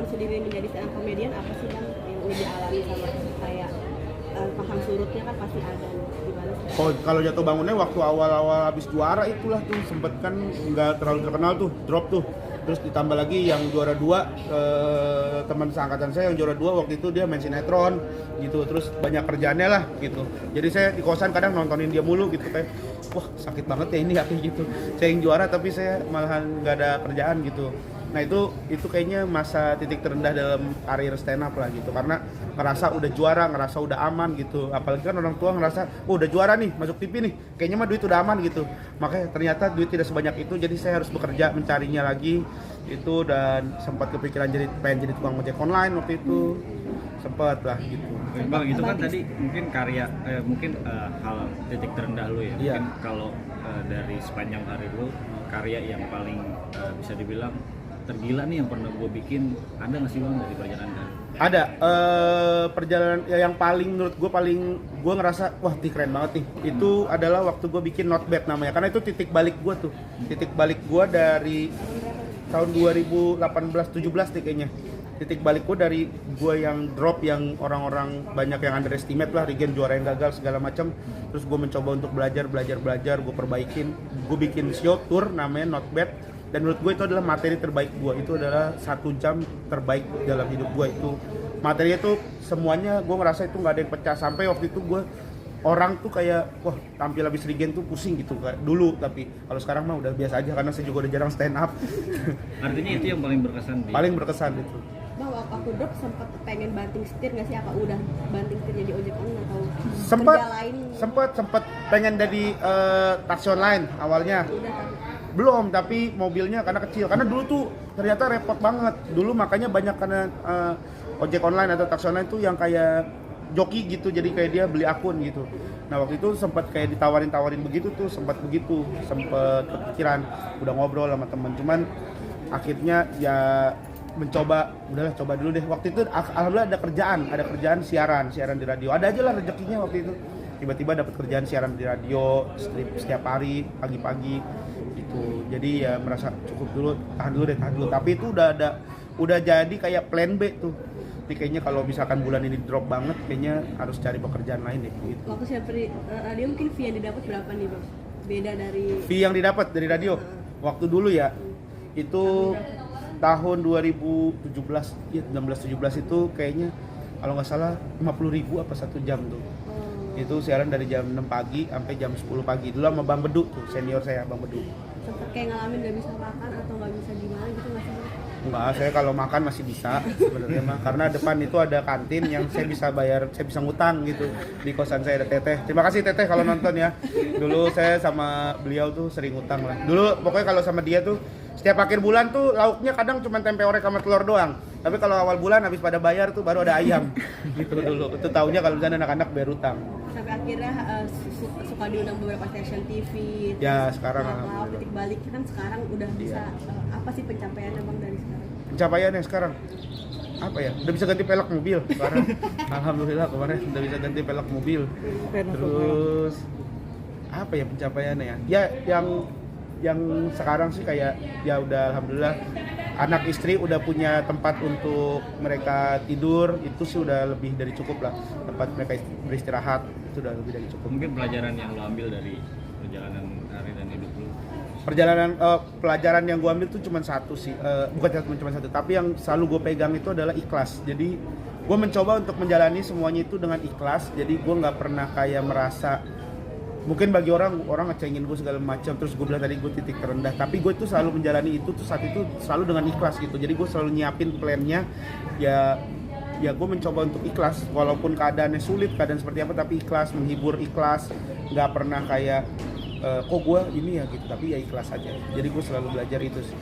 sendiri menjadi seorang komedian apa sih Bang yang udah dialami sama kayak pasang surutnya kan pasti ada nih, gimana sih? Kalau jatuh bangunnya waktu awal-awal habis juara itulah tuh sempet kan nggak terlalu terkenal tuh, drop tuh. Terus ditambah lagi yang juara 2 teman seangkatan saya yang juara 2 waktu itu dia main sinetron gitu, terus banyak kerjaannya lah gitu. Jadi saya di kosan kadang nontonin dia mulu gitu, kayak wah sakit banget ya ini ya kayak gitu. Saya yang juara tapi saya malahan nggak ada kerjaan gitu. Nah itu kayaknya masa titik terendah dalam karir stand up lah gitu, karena ngerasa udah juara, ngerasa udah aman gitu. Apalagi kan orang tua ngerasa, oh udah juara nih, masuk TV nih, kayaknya mah duit udah aman gitu. Makanya ternyata duit tidak sebanyak itu, jadi saya harus bekerja mencarinya lagi itu, dan sempat kepikiran pengen jadi tukang ojek online waktu itu, sempat lah gitu. Bang, itu kan tadi mungkin karya, mungkin hal titik terendah lu ya. Iya. Mungkin kalau dari sepanjang karir lu, karya yang paling bisa dibilang tergila nih yang pernah gue bikin, ada nggak sih Bang dari perjalanan karir? Ada perjalanan ya, yang paling menurut gue ngerasa wah keren banget nih. Itu adalah waktu gue bikin Not Bad namanya, karena itu titik balik gue tuh. Titik balik gue dari tahun 2018-17 nih kayaknya. Titik balik gue dari gue yang drop, yang orang-orang banyak yang underestimate lah, Regen juara yang gagal segala macam. Terus gue mencoba untuk belajar, gue perbaikin. Gue bikin show tour namanya Not Bad. Dan menurut gue itu adalah materi terbaik gue. Itu adalah 1 jam terbaik dalam hidup gue. Itu materinya tuh semuanya gue ngerasa itu nggak ada yang pecah. Sampai waktu itu gue, orang tuh kayak wah tampil habis Regen tuh pusing gitu kayak dulu, tapi kalau sekarang mah udah biasa aja karena saya juga udah jarang stand up. Artinya itu yang paling berkesan Paling berkesan itu. Bang, waktu drop sempat pengen banting setir nggak sih? Apa udah banting setir jadi ojek online atau kerja lain? Sempat pengen jadi taksi online awalnya. Udah kan? Belum, tapi mobilnya karena kecil. Karena dulu tuh ternyata repot banget. Dulu makanya banyak karena ojek online atau taksi online tuh yang kayak joki gitu. Jadi kayak dia beli akun gitu. Nah waktu itu sempat kayak ditawarin begitu tuh, sempat kepikiran. Udah ngobrol sama teman. Cuman akhirnya ya mencoba, udahlah coba dulu deh. Waktu itu alhamdulillah ada kerjaan siaran di radio. Ada aja lah rezekinya waktu itu. Tiba-tiba dapat kerjaan siaran di radio setiap hari pagi-pagi gitu. Jadi ya merasa cukup dulu, tahan dulu. Tapi itu udah jadi kayak plan B tuh. Jadi kayaknya kalau misalkan bulan ini drop banget, kayaknya harus cari pekerjaan lain deh gitu. Waktu siap radio mungkin fee yang didapat berapa nih Bang? Beda dari Fee yang didapat dari radio waktu dulu ya, itu tahun 2017, ya 16-17 itu kayaknya kalau nggak salah 50.000 apa 1 jam tuh. Itu siaran dari jam 6 pagi sampai jam 10 pagi. Dulu sama Bang Bedu tuh, senior saya Bang Bedu. Sempet kayak ngalamin gak bisa makan atau gak bisa gimana gitu nggak sih Bang? Enggak, saya kalau makan masih bisa sebenarnya mah, karena depan itu ada kantin yang saya bisa bayar, saya bisa ngutang gitu. Di kosan saya ada Teteh. Terima kasih Teteh kalau nonton ya. Dulu saya sama beliau tuh sering ngutang lah. Dulu pokoknya kalau sama dia tuh setiap akhir bulan tuh lauknya kadang cuma tempe orek sama telur doang. Tapi kalau awal bulan habis pada bayar tuh baru ada ayam. Gitu dulu. Itu taunya kalau misalnya anak-anak bayar utang. Sampai akhirnya suka diundang beberapa stasiun TV. Ya sekarang titik baliknya kan sekarang udah bisa apa sih pencapaiannya Bang dari sekarang? Pencapaiannya sekarang apa ya? Udah bisa ganti pelek mobil sekarang. Alhamdulillah kemarin udah bisa ganti pelek mobil. Terus apa ya pencapaiannya ya? Ya yang sekarang sih kayak ya udah alhamdulillah anak istri udah punya tempat untuk mereka tidur, itu sih udah lebih dari cukup lah. Tempat mereka beristirahat itu udah lebih dari cukup. Mungkin pelajaran yang lo ambil dari perjalanan karir dan hidup lo? Pelajaran yang gue ambil tuh cuma satu sih, bukan cuma satu, tapi yang selalu gue pegang itu adalah ikhlas. Jadi gue mencoba untuk menjalani semuanya itu dengan ikhlas. Jadi gue nggak pernah kayak merasa, mungkin bagi orang ngecengin gue segala macam, terus gue bilang tadi gue titik terendah, tapi gue tuh selalu menjalani itu tuh saat itu selalu dengan ikhlas gitu. Jadi gue selalu nyiapin plannya, ya gue mencoba untuk ikhlas walaupun keadaannya sulit, keadaan seperti apa, tapi ikhlas, menghibur ikhlas, nggak pernah kayak kok gue ini ya gitu, tapi ya ikhlas aja. Jadi gue selalu belajar itu sih.